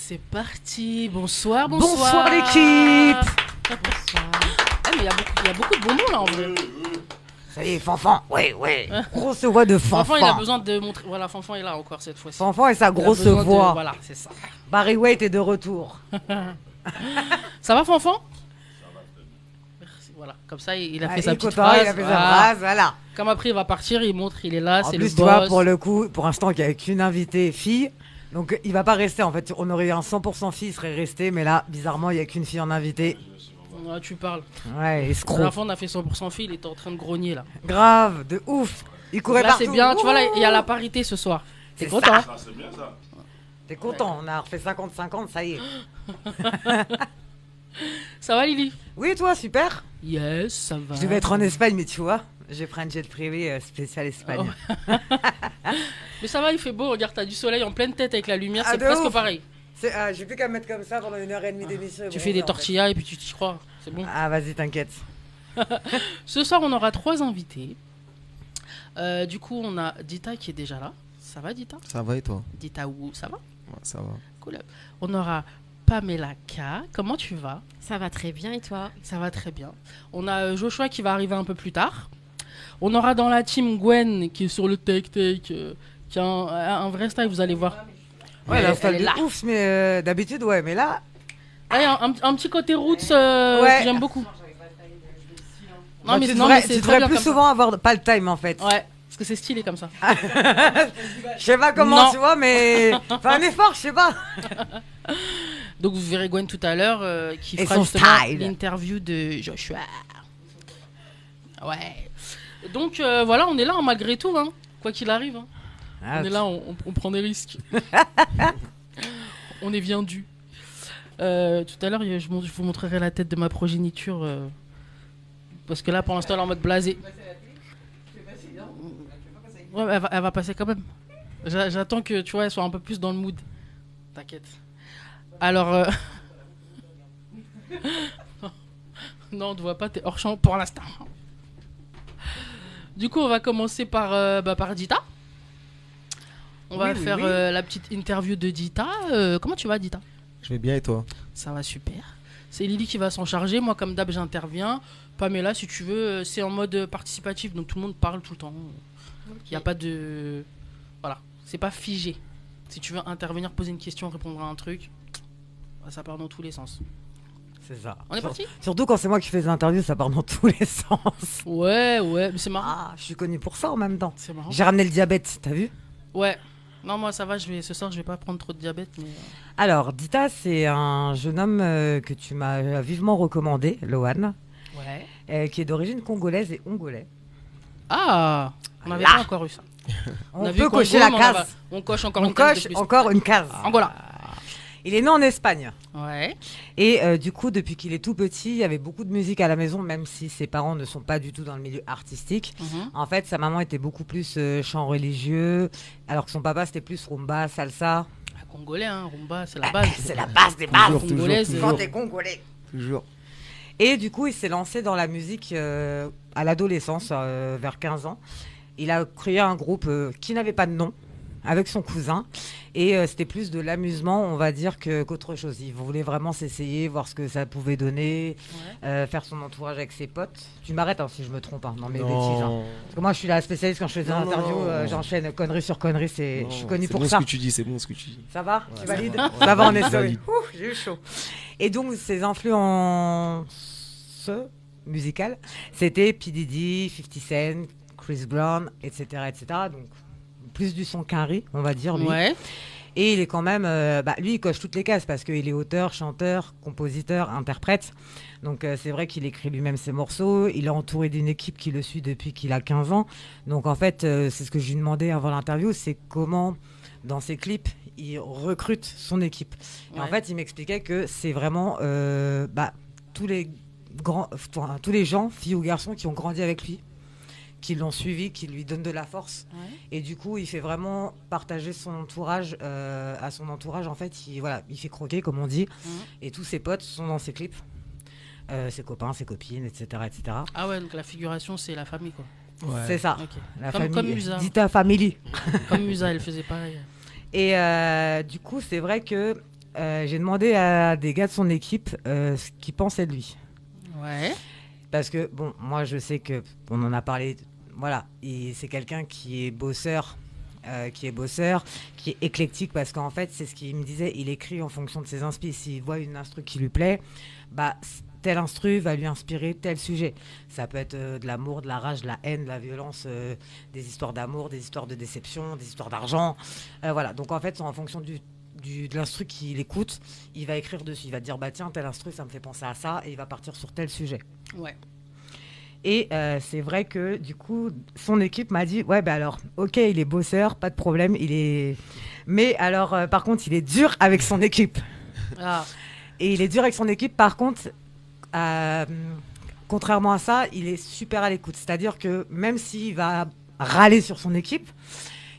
C'est parti. Bonsoir, Bonsoir l'équipe. Bonsoir. Ah, mais il y a beaucoup de bonbons là en vrai. Ça y est, Fanfan, ouais. Grosse voix de Fanfan. Fanfan, il a besoin de montrer. Voilà, Fanfan est là encore cette fois-ci. Fanfan et sa Il a grosse besoin voix. Voilà, c'est ça. Barry White est de retour. Ça va, Fanfan? Merci. Voilà, comme ça, il a fait sa petite content, phrase. il a fait sa phrase, voilà. Comme après, il va partir, il montre, il est là, En c'est le plus, boss. tu vois, pour le coup, pour l'instant, il n'y a qu'une invitée fille. Donc, il va pas rester. En fait, on aurait eu un 100% fille, il serait resté. Mais là, bizarrement, il n'y a qu'une fille en invité. Ouais, tu parles. Ouais, La escroc. dernière fois, on a fait 100% fille, il était en train de grogner là. Grave, de ouf. Il courait Là, partout. c'est bien, tu vois, là, il y a Ouh. la parité ce soir. T'es C'est content? ça. Hein? Ah, c'est bien ça. T'es content, on a refait 50-50, ça y est. Ça va, Lily? Oui, toi, super. Yes, ça va. Je devais être en Espagne, mais tu vois, j'ai pris un jet privé spécial Espagne. Oh. Mais ça va, il fait beau, regarde, t'as du soleil en pleine tête avec la lumière, Ah, c'est de presque ouf. pareil. J'ai plus qu'à me mettre comme ça pendant 1h30 d'émission. et Tu bronzer, fais des en fait. tortillas et puis tu t'y crois, c'est bon. Ah, vas-y, t'inquiète. Ce soir, on aura 3 invités. Du coup, on a Dita qui est déjà là. Ça va, Dita? Ça va et toi? Dita ou ça va? Ouais, ça va. Cool. On aura Pamela K. Comment tu vas? Ça va très bien et toi? Ça va très bien. On a Joshua qui va arriver un peu plus tard. On aura dans la team Gwen qui est sur le take-take, qui a un vrai style, vous allez voir. Ouais, la elle salle est de là. ouf, mais d'habitude, ouais, mais là. Ah, il y a un petit côté roots Ouais. que j'aime beaucoup. bah, tu mais devrais, c'est tu très devrais bien plus comme ça. souvent avoir pas le time en fait. Ouais, parce que c'est stylé comme ça. Je sais pas comment Non. tu vois, mais fais un effort, je sais pas. Donc vous verrez Gwen tout à l'heure qui Et fera son justement style. l'interview de Joshua. Ouais. Donc voilà, on est là hein, malgré tout, hein, quoi qu'il arrive. Hein. Ah, On est là, on prend des risques. On est bien dû. Tout à l'heure, je vous montrerai la tête de ma progéniture. Parce que là, pour l'instant, elle est en mode blasé. Ouais, elle va passer quand même. J'attends que tu vois, elle soit un peu plus dans le mood. T'inquiète. Alors. Non, on ne voit pas, t'es hors champ pour l'instant. Du coup, on va commencer par Dita. On va Oui, faire oui. la petite interview de Dita. Comment tu vas, Dita? Je vais bien et toi? Ça va super. C'est Lily qui va s'en charger. Moi, comme d'hab, j'interviens. Pamela, si tu veux, c'est en mode participatif. Donc tout le monde parle tout le temps. Il n'y a pas de. Voilà. C'est pas figé. Si tu veux intervenir, poser une question, répondre à un truc, ça part dans tous les sens. c'est ça. On est parti? Surtout quand c'est moi qui fais des interviews, ça part dans tous les sens. Ouais, mais c'est marrant. Ah, je suis connu pour ça en même temps. C'est marrant. J'ai ramené le diabète, t'as vu? Ouais. Non, moi ça va, ce soir je vais pas prendre trop de diabète. Mais... Alors, Dita, c'est un jeune homme que tu m'as vivement recommandé, Lohan, Ouais. qui est d'origine congolaise et ongolais. Ah, on n'avait Là. pas encore eu ça. On a vu peut Congo, cocher la mais case. on coche encore On une case coche de plus. encore une case. Angola. Il est né en Espagne. Ouais. Et du coup, depuis qu'il est tout petit, il y avait beaucoup de musique à la maison, même si ses parents ne sont pas du tout dans le milieu artistique. Mhm. En fait, sa maman était beaucoup plus chant religieux, alors que son papa, c'était plus rumba, salsa. Ah, Congolais, hein, rumba, c'est la base. C'est la base des bases Toujours, Congolaise, toujours, quand toujours. t'es congolais. Toujours. Et du coup, il s'est lancé dans la musique à l'adolescence, vers 15 ans. Il a créé un groupe qui n'avait pas de nom, avec son cousin. Et c'était plus de l'amusement, on va dire, qu'autre chose. Il voulait vraiment s'essayer, voir ce que ça pouvait donner, faire son entourage avec ses potes. Tu m'arrêtes hein, si je me trompe, hein, dans mes bêtises. Hein. Non. Parce que moi, je suis la spécialiste quand je fais des Non, non, interviews, non. j'enchaîne connerie sur connerie. Je Non, suis connue c'est pour bon ça. ce que tu dis, c'est bon ce que tu dis. Ça va Ouais, Tu ça valides va. Ça va, on est Je sur valide. J'ai eu chaud. Et donc, ses influences musicales, c'était P. Diddy, 50 Cent, Chris Brown, etc., etc. Donc, plus du son qu'un riz, on va dire, lui. Ouais. Et il est quand même... lui, il coche toutes les cases parce qu'il est auteur, chanteur, compositeur, interprète. Donc, c'est vrai qu'il écrit lui-même ses morceaux. Il est entouré d'une équipe qui le suit depuis qu'il a 15 ans. Donc, en fait, c'est ce que je lui demandais avant l'interview, c'est comment, dans ses clips, il recrute son équipe. Et en Ouais. fait, il m'expliquait que c'est vraiment tous les tous les gens, filles ou garçons, qui ont grandi avec lui, qui l'ont suivi, qui lui donnent de la force. Ouais. Et du coup, il fait vraiment partager son entourage à son entourage. En fait, il fait croquer, comme on dit. Mhm. Et tous ses potes sont dans ses clips. Ses copains, ses copines, etc., etc. Ah ouais, donc la figuration, c'est la famille, quoi. Ouais. C'est ça. Ok. La Comme famille. Musa. Dita Family. Comme Musa, elle faisait pareil. Et du coup, c'est vrai que j'ai demandé à des gars de son équipe ce qu'ils pensaient de lui. Ouais. Parce que, bon, moi, je sais que on en a parlé. Voilà, et c'est quelqu'un qui est bosseur, qui est éclectique, parce qu'en fait, c'est ce qu'il me disait, il écrit en fonction de ses inspi. S'il voit une instru qui lui plaît, bah, tel instru va lui inspirer tel sujet. Ça peut être de l'amour, de la rage, de la haine, de la violence, des histoires d'amour, des histoires de déception, des histoires d'argent. Voilà, donc en fait, c'est en fonction de l'instru qu'il écoute, il va écrire dessus. Il va dire, bah tiens, tel instru, ça me fait penser à ça, et il va partir sur tel sujet. Ouais. Et c'est vrai que du coup, son équipe m'a dit, ouais, bah alors, ok, il est bosseur, pas de problème, mais alors, par contre, il est dur avec son équipe. Ah. Et il est dur avec son équipe, par contre, contrairement à ça, il est super à l'écoute. C'est-à-dire que même s'il va râler sur son équipe,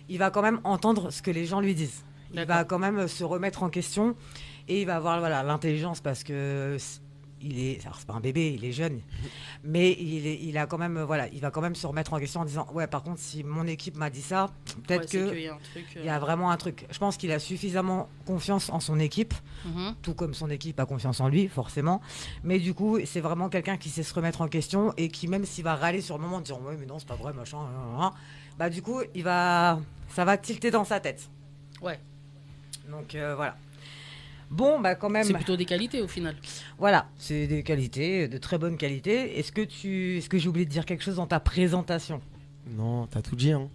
il va quand même entendre ce que les gens lui disent. Il D'accord. va quand même se remettre en question et il va avoir voilà, l'intelligence parce que alors c'est pas un bébé, il est jeune, mais il a quand même voilà, il va quand même se remettre en question en disant ouais, par contre si mon équipe m'a dit ça, peut-être Ouais, c'est que qu'il y a un truc. il y a vraiment un truc. Je pense qu'il a suffisamment confiance en son équipe, tout comme son équipe a confiance en lui, forcément. Mais du coup, c'est vraiment quelqu'un qui sait se remettre en question et qui, même s'il va râler sur le moment, dire ouais, mais non, c'est pas vrai, machin, bah du coup, ça va tilter dans sa tête. Ouais. Donc voilà. Bon, bah quand même. C'est plutôt des qualités au final. Voilà, c'est des qualités, de très bonnes qualités. Est-ce que j'ai oublié de dire quelque chose dans ta présentation? Non, t'as tout dit, hein.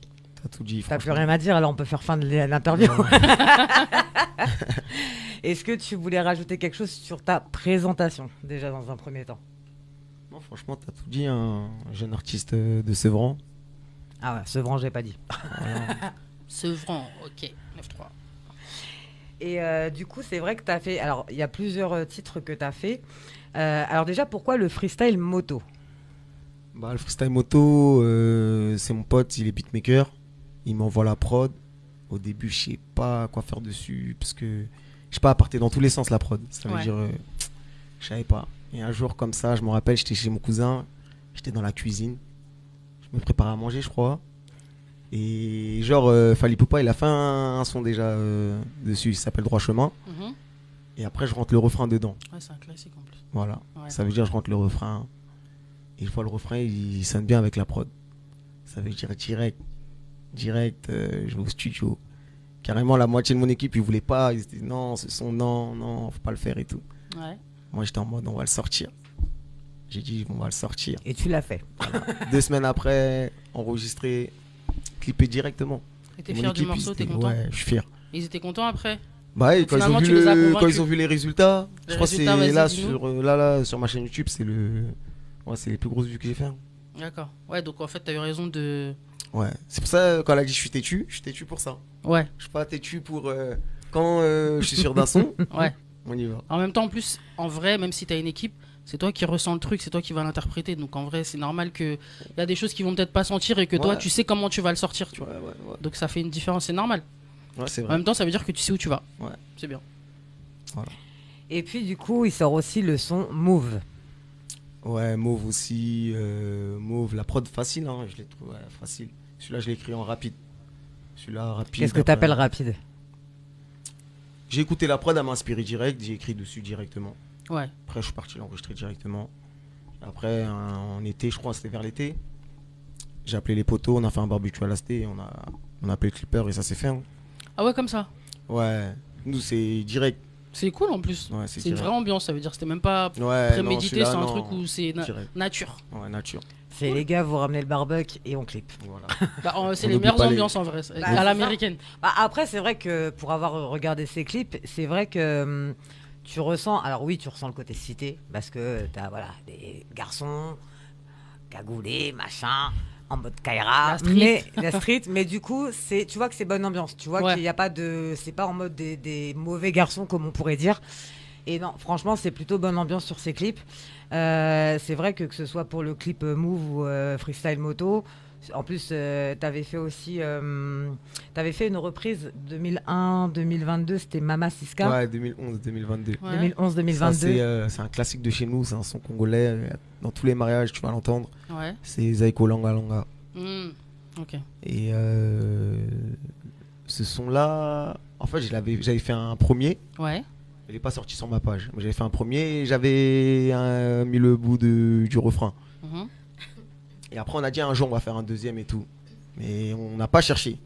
T'as tout dit, T'as plus franchement. rien à dire, alors on peut faire fin de l'interview. Est-ce que tu voulais rajouter quelque chose sur ta présentation, déjà dans un premier temps? Non, franchement, t'as tout dit, un jeune artiste de Sevran. Ah ouais, Sevran, j'ai pas dit. Voilà. Sevran, ok. 9-3. Et du coup, c'est vrai que tu as fait. Alors, il y a plusieurs titres que tu as fait. Alors, déjà, pourquoi le freestyle moto? Bah, le freestyle moto, c'est mon pote, il est beatmaker. Il m'envoie la prod. Au début, je sais pas quoi faire dessus parce que je sais pas, partait dans tous les sens la prod. Ça veut Ouais. dire, je savais pas. Et un jour, comme ça, je me rappelle, j'étais chez mon cousin, j'étais dans la cuisine, je me préparais à manger, je crois. Et genre, Fally Poupa, il a fait un son déjà dessus, il s'appelle Droit Chemin. Mhm. Et après, je rentre le refrain dedans. Ouais, c'est un classique en plus. Voilà. Ouais. Ça veut dire, je rentre le refrain. Et je vois le refrain, il sonne bien avec la prod. Ça veut dire direct, je vais au studio. Carrément, la moitié de mon équipe, ils voulaient pas. Ils disaient non, ce son, non, faut pas le faire et tout. Ouais. Moi, j'étais en mode, on va le sortir. J'ai dit, on va le sortir. Et tu l'as fait. 2 semaines après, enregistré, clippé directement. Et t'es Mon fier du équipe, morceau, ils t'es étaient- content? Ouais, je suis fier. Ils étaient contents après? Bah, ouais, quand Finalement, tu les as convaincus. quand ils ont vu les résultats, Les je crois que c'est résultats, vas-y, là dis-nous. là sur ma chaîne YouTube, c'est c'est les plus grosses vues que j'ai fait. Hein. D'accord. Ouais, donc en fait, t'as eu raison de. Ouais, c'est pour ça quand elle a dit je suis têtu pour ça. Ouais, Je suis pas têtu pour quand je suis sûr d'un son, ouais. on y va. En même temps, en plus, en vrai, même si t'as une équipe, c'est toi qui ressens le truc, c'est toi qui vas l'interpréter. Donc en vrai, c'est normal qu'il y a des choses qui vont peut-être pas sentir et que toi, Ouais. tu sais comment tu vas le sortir. Tu Ouais, vois. ouais, Donc ça fait une différence, c'est normal. ouais, c'est En vrai. même temps, ça veut dire que tu sais où tu vas. Ouais. C'est bien. Et puis, du coup, il sort aussi le son Move. Ouais, Mauve aussi, Mauve, la prod facile, hein, je l'ai trouvé facile. Celui-là, je l'ai écrit en rapide. Celui-là, rapide. Qu'est-ce que tu après- appelles rapide? J'ai écouté la prod, elle m'a inspiré direct, j'ai écrit dessus directement. Ouais. Après, je suis parti l'enregistrer directement. Après, en été, je crois, c'était vers l'été. J'ai appelé les potos, on a fait un barbecue à l'Asté, et on a appelé le clipper et ça s'est fait. Hein. Ah ouais, comme ça. Ouais, nous, c'est direct. C'est cool en plus. Ouais, C'est une direct. vraie ambiance, ça veut dire que c'était même pas Ouais, prémédité, non, c'est celui-là, un non, truc où c'est direct. nature. Ouais, nature. C'est les gars, vous ramenez le barbecue et on clip. Voilà. Bah, c'est On les oublie meilleures pas les- ambiances en vrai, c'est à ça. l'américaine. Bah, après, c'est vrai que pour avoir regardé ces clips, c'est vrai que tu ressens. Alors, oui, tu ressens le côté cité parce que t'as voilà, des garçons cagoulés, machin, en mode Kaira. La street. Mais la street, mais du coup, tu vois que c'est bonne ambiance. Tu vois Ouais. qu'il n'y a pas de. C'est pas en mode des mauvais garçons, comme on pourrait dire. Et non, franchement, c'est plutôt bonne ambiance sur ces clips. C'est vrai que ce soit pour le clip Move ou Freestyle Moto. En plus, t'avais fait aussi, t'avais fait une reprise 2001-2022, c'était Mama Siska. Ouais, 2011-2022. Ouais. 2011-2022. C'est un classique de chez nous, c'est un son congolais. Dans tous les mariages, tu vas l'entendre. Ouais. C'est Zaiko Langa Langa. Hmm. Ok. Et ce son-là, en fait, j'avais fait un premier. Ouais. Il n'est pas sorti sur ma page. J'avais fait un premier et j'avais mis le bout du refrain. Mhm. Et après, on a dit un jour, on va faire un deuxième et tout. Mais on n'a pas cherché.